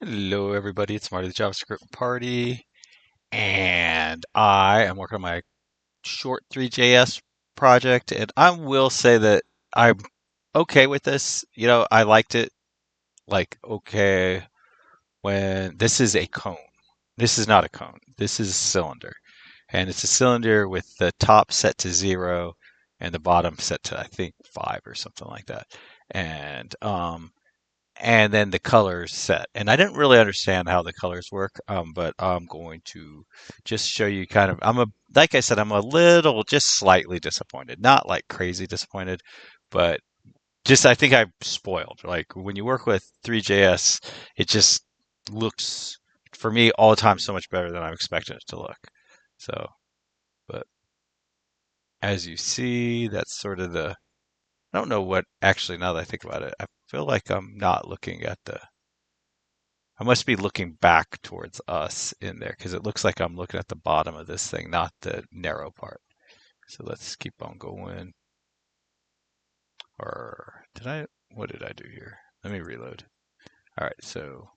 Hello, everybody. It's Marty, the JavaScript party, and I am working on my short 3JS project. And I will say that I'm okay with this. I liked it. Like, okay, when this is a cone. This is not a cone. This is a cylinder, and it's a cylinder with the top set to 0 and the bottom set to I think 5 or something like that. And then the colors set. And I didn't really understand how the colors work, but I'm going to just show you kind of. Like I said, I'm a little, just slightly disappointed. Not like crazy disappointed, but just I think I'm spoiled. Like when you work with 3JS, it just looks for me all the time so much better than I'm expecting it to look. So, but as you see, that's sort of the. I don't know what actually. Now that I think about it, I feel like I'm not looking at the. I must be looking back towards us in there because it looks like I'm looking at the bottom of this thing, not the narrow part. So let's keep on going. Or what did I do here? Let me reload. All right, so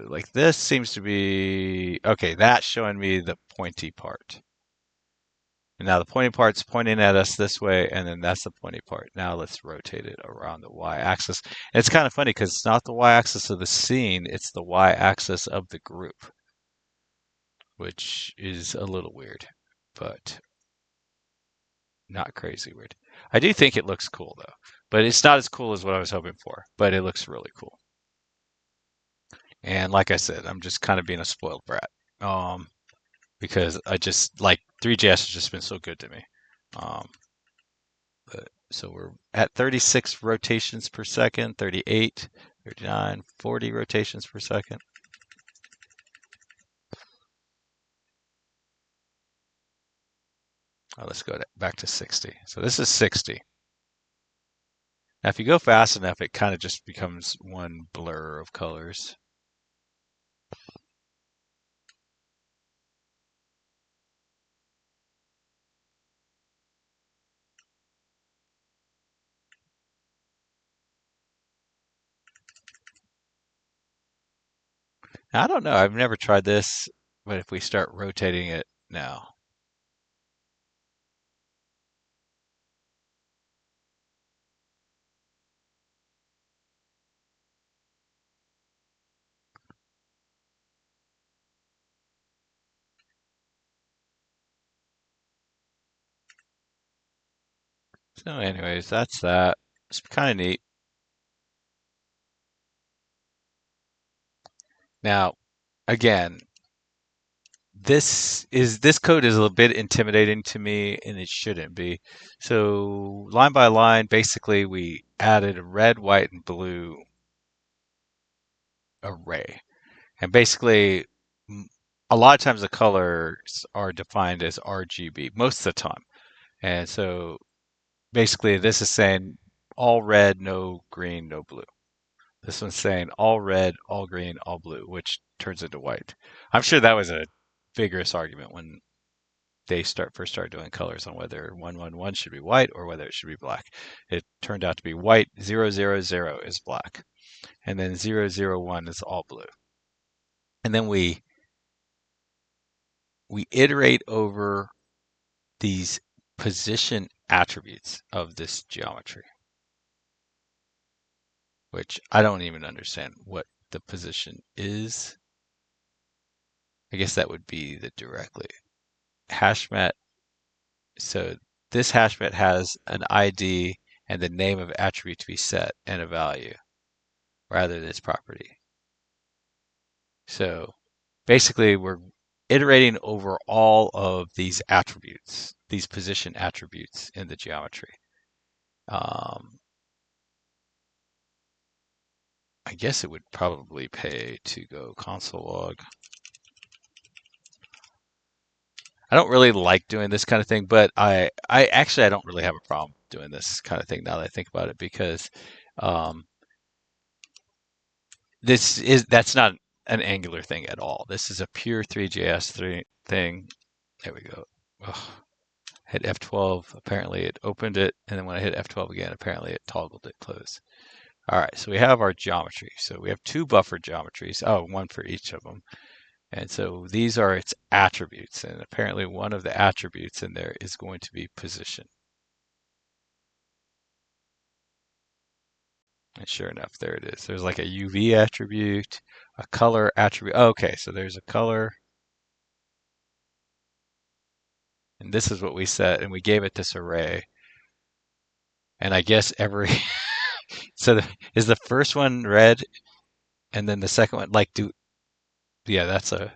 like this seems to be, okay, that's showing me the pointy part. And now the pointy part's pointing at us this way, and then that's the pointy part. Now let's rotate it around the y-axis. And it's kind of funny because it's not the y-axis of the scene, it's the y-axis of the group, which is a little weird, but not crazy weird. I do think it looks cool though, but it's not as cool as what I was hoping for, but it looks really cool. And like I said, I'm just kind of being a spoiled brat. Because I just like 3JS has just been so good to me. Um, so we're at 36 rotations per second, 38, 39, 40 rotations per second. Let's go back to 60. So this is 60. Now, if you go fast enough, it kind of just becomes one blur of colors. Now, I don't know. I've never tried this, but if we start rotating it now. So anyways, that's that. It's kind of neat. Now, again, this code is a little bit intimidating to me, and it shouldn't be. So line by line, basically we added a red, white, and blue array. And basically a lot of times the colors are defined as RGB most of the time. And so basically this is saying all red, no green, no blue. This one's saying all red, all green, all blue, which turns into white. I'm sure that was a vigorous argument when they first started doing colors on whether 111 should be white or whether it should be black. It turned out to be white, 000 is black, and then 001 is all blue. And then we iterate over these position attributes of this geometry, which I don't even understand what the position is. I guess that would be the directly hashmat. So this hashmat has an ID and the name of attribute to be set and a value rather than its property. So basically, we're iterating over all of these attributes, these position attributes in the geometry. I guess it would probably pay to go console log. I don't really like doing this kind of thing, but I actually I don't really have a problem doing this kind of thing now that I think about it because um, that's not an Angular thing at all. This is a pure 3JS thing. There we go. Ugh. Hit F12. Apparently it opened it, and then when I hit F12 again, apparently it toggled it closed. All right, so we have our geometry. So we have two buffer geometries. Oh, one for each of them. And so these are its attributes. And apparently one of the attributes in there is going to be position. And sure enough, there it is. There's like a UV attribute, a color attribute. Okay, so there's a color. And this is what we set, and we gave it this array. And I guess every so is the first one red, and then the second one like do yeah, that's a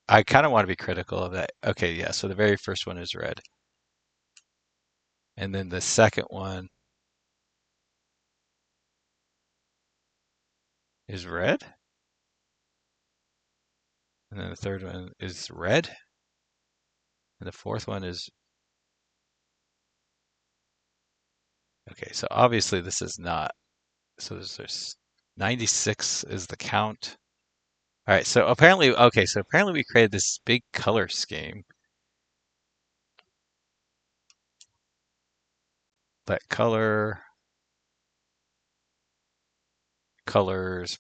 I kind of want to be critical of that. Okay, yeah, so the very first one is red, and then the second one is red, and then the third one is red, and the fourth one is okay. So obviously this is not. So there's 96 is the count. All right, so apparently okay, so apparently we created this big color scheme. Let colors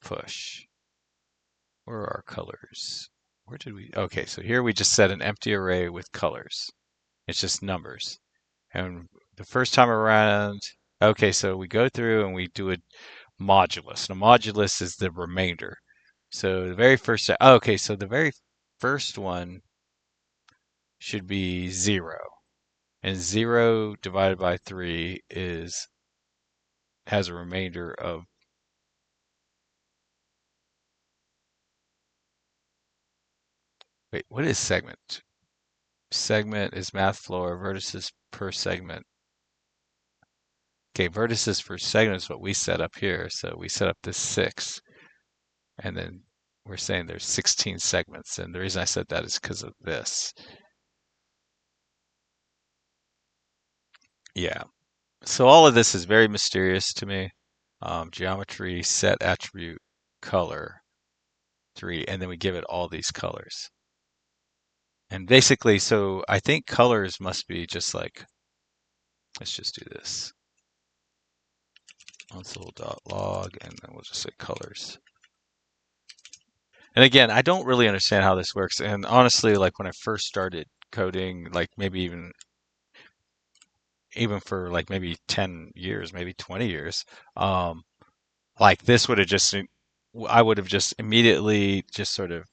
push. Where are our colors? Where did we? Okay, so here we just set an empty array with colors. It's just numbers. And the first time around, okay, so we go through and we do a modulus. And a modulus is the remainder. So the very first, okay, so the very first one should be 0. And 0 divided by 3 has a remainder of, wait, what is segment? Segment is math floor, vertices per segment. Okay, vertices per segment is what we set up here. So we set up this 6, and then we're saying there's 16 segments. And the reason I said that is because of this. Yeah. So all of this is very mysterious to me. Geometry, set attribute, color, 3, and then we give it all these colors. And basically, so I think colors must be just like, let's just do this. Console.log, and then we'll just say colors. And again, I don't really understand how this works. And honestly, like when I first started coding, like maybe even for like maybe 10 years, maybe 20 years, like this would have just I would have just immediately just sort of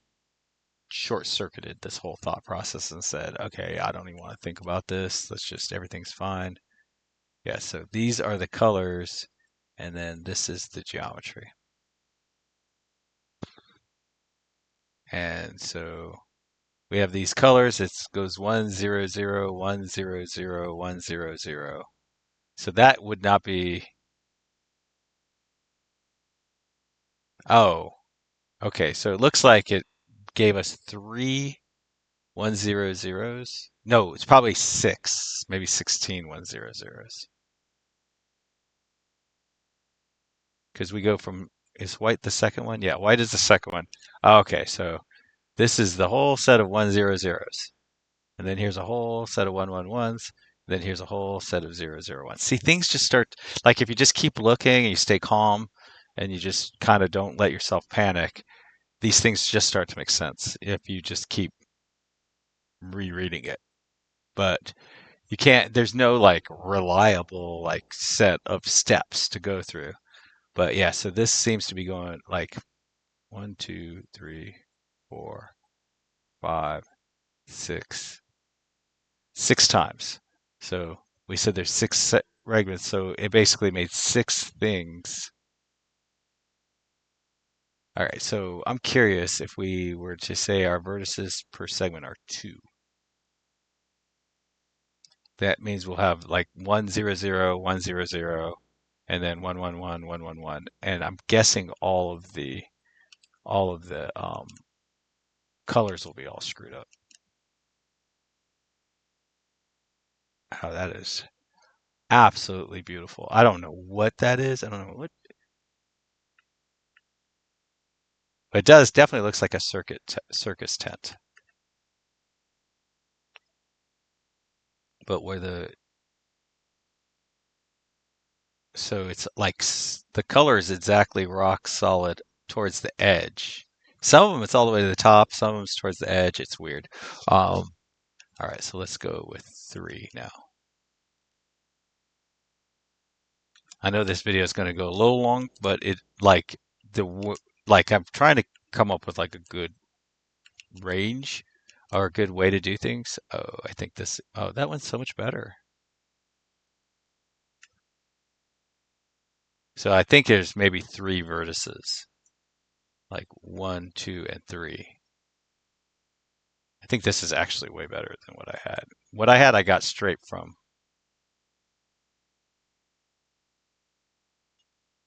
short circuited this whole thought process and said, okay, I don't even want to think about this. Let's just everything's fine. Yeah, so these are the colors, and then this is the geometry. And so we have these colors. It goes 1, 0, 0, 1, 0, 0, 1, 0, 0. So that would not be, oh, okay. So it looks like it gave us 3 100s. No, it's probably 6, maybe 16 100s. Because we go from, is white the second one? Yeah, white is the second one. Okay, so this is the whole set of 100s. And then here's a whole set of 111s. Then here's a whole set of 001s. See, things just start, like if you just keep looking and you stay calm and you just kind of don't let yourself panic, these things just start to make sense if you just keep rereading it. But you can't, there's no like reliable like set of steps to go through. But yeah, so this seems to be going like 1, 2, 3, 4, 5, 6, 6 times. So we said there's six segments, so it basically made 6 things. All right, so I'm curious if we were to say our vertices per segment are 2. That means we'll have like 1, 0, 0, 1, 0, 0, and then 1, 1, 1, 1, 1, 1. And I'm guessing all of the colors will be all screwed up. Oh, that is absolutely beautiful. I don't know what that is. I don't know what, but it does definitely looks like a circus tent. But where the So it's like the color is exactly rock solid towards the edge. Some of them it's all the way to the top. Some of them it's towards the edge. It's weird. All right, so let's go with 3 now. I know this video is going to go a little long, but it like like I'm trying to come up with like a good range or a good way to do things. Oh, I think this. Oh, that one's so much better. So I think there's maybe 3 vertices, like 1, 2, and 3. I think this is actually way better than what I had. What I had, I got straight from.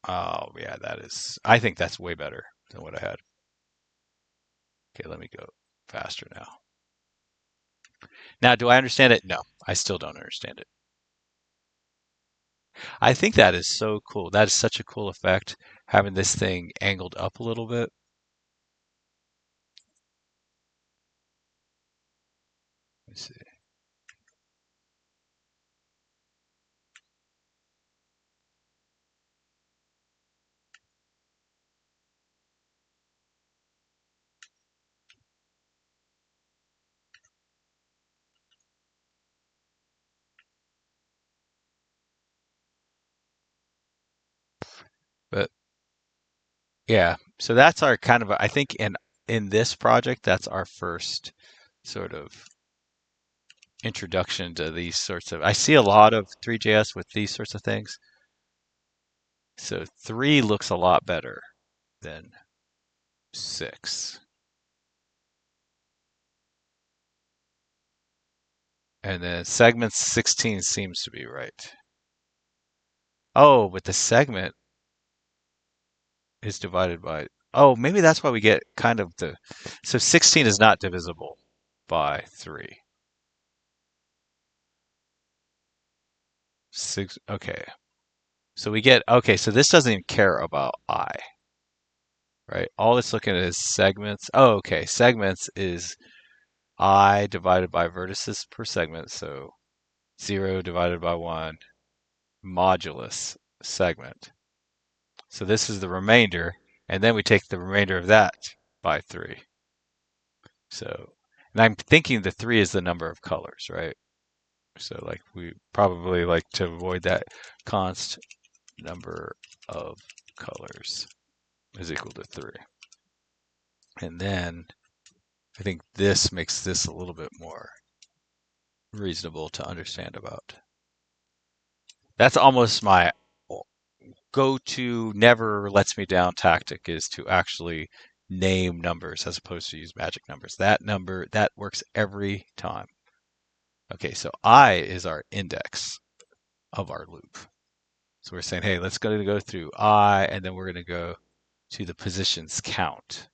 Oh, yeah, that is. I think that's way better than what I had. Okay, let me go faster now. Now, do I understand it? No, I still don't understand it. I think that is so cool. That is such a cool effect, having this thing angled up a little bit. Let's see. But yeah, so that's our kind of, I think in this project, that's our first sort of introduction to these sorts of. I see a lot of 3JS with these sorts of things. So 3 looks a lot better than 6. And then segment 16 seems to be right. Oh, but the segment is divided by. Oh, maybe that's why we get kind of the. So 16 is not divisible by 3. 6. Okay. So we get. Okay, so this doesn't even care about I, right? All it's looking at is segments. Oh, okay. Segments is I divided by vertices per segment. So 0 divided by 1 modulus segment. So this is the remainder, and then we take the remainder of that by 3. So, and I'm thinking the 3 is the number of colors, right? So like we probably like to avoid that const number of colors is equal to 3. And then I think this makes this a little bit more reasonable to understand about. That's almost my go-to never lets me down tactic, is to actually name numbers as opposed to use magic numbers. That number, that works every time. Okay, so I is our index of our loop. So we're saying, hey, let's go through I, and then we're going to go to the positions count.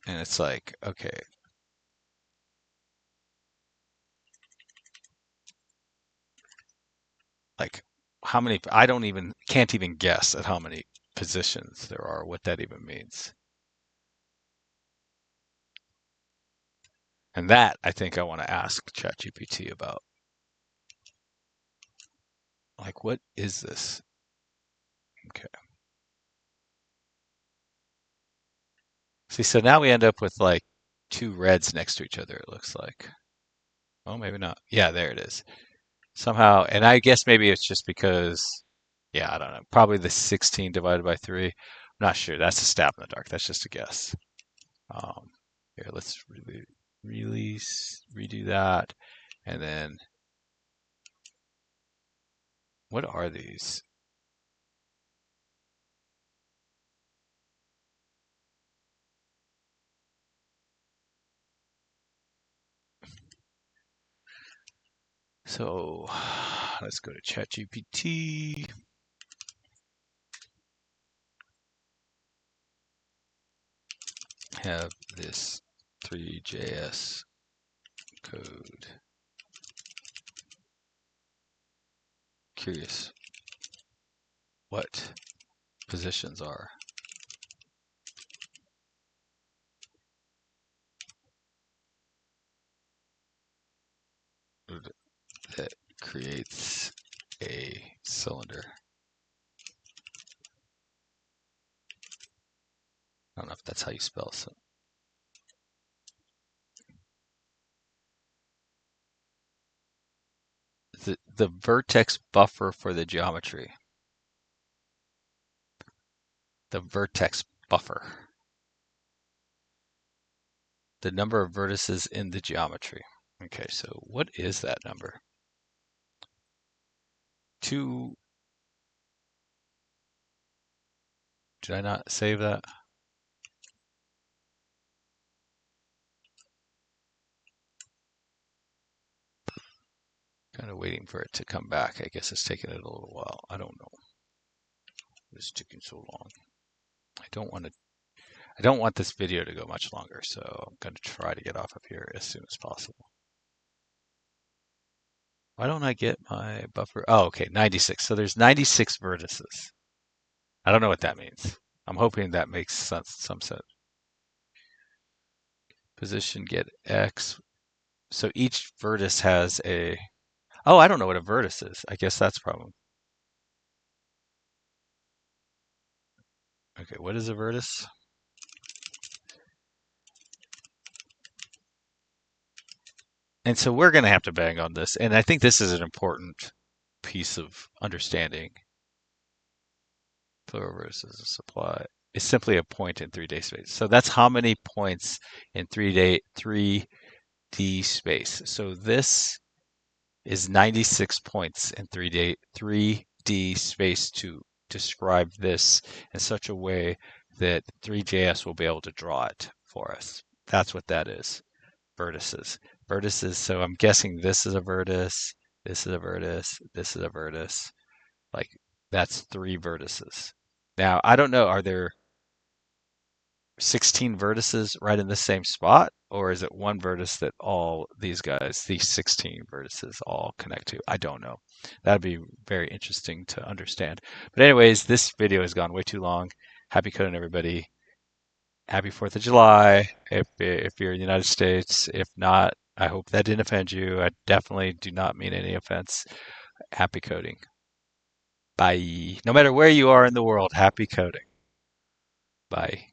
And it's like, okay, like how many, I don't even, can't even guess at how many positions there are, what that even means. And that I think I want to ask ChatGPT about. Like, what is this? Okay. See, so now we end up with like 2 reds next to each other, it looks like. Oh, maybe not. Yeah, there it is. Somehow, and I guess maybe it's just because, yeah, I don't know. Probably the 16 divided by 3. I'm not sure. That's a stab in the dark. That's just a guess. Um, Here, let's really redo that. And then, what are these? So, let's go to ChatGPT. Have this 3JS code. Curious what positions are. That creates a I don't know if that's how you spell so. The vertex buffer for the geometry. The vertex buffer. The number of vertices in the geometry. Okay, so what is that number? Two. Did I not save that? Kind of waiting for it to come back. I guess it's taking it a little while. I don't know. It's taking so long. I don't want to. I don't want this video to go much longer, so I'm going to try to get off of here as soon as possible. Why don't I get my buffer? Oh, okay, 96. So there's 96 vertices. I don't know what that means. I'm hoping that makes sense, some sense. Position get X. So each vertex has a. Oh, I don't know what a vertex is. I guess that's a problem. Okay, what is a vertex? And so we're going to have to bang on this. And I think this is an important piece of understanding. Plural versus a supply is simply a point in 3D space. So that's how many points in 3D space. So this is 96 points in 3D space to describe this in such a way that 3JS will be able to draw it for us. That's what that is. Vertices. Vertices, so I'm guessing this is a vertex, this is a vertex, this is a vertex. Like that's 3 vertices. Now, I don't know, are there 16 vertices right in the same spot? Or is it one vertex that all these guys, these 16 vertices, all connect to? I don't know. That'd be very interesting to understand. But anyways, this video has gone way too long. Happy coding, everybody. Happy 4th of July if you're in the United States. If not, I hope that didn't offend you. I definitely do not mean any offense. Happy coding. Bye. No matter where you are in the world, happy coding. Bye.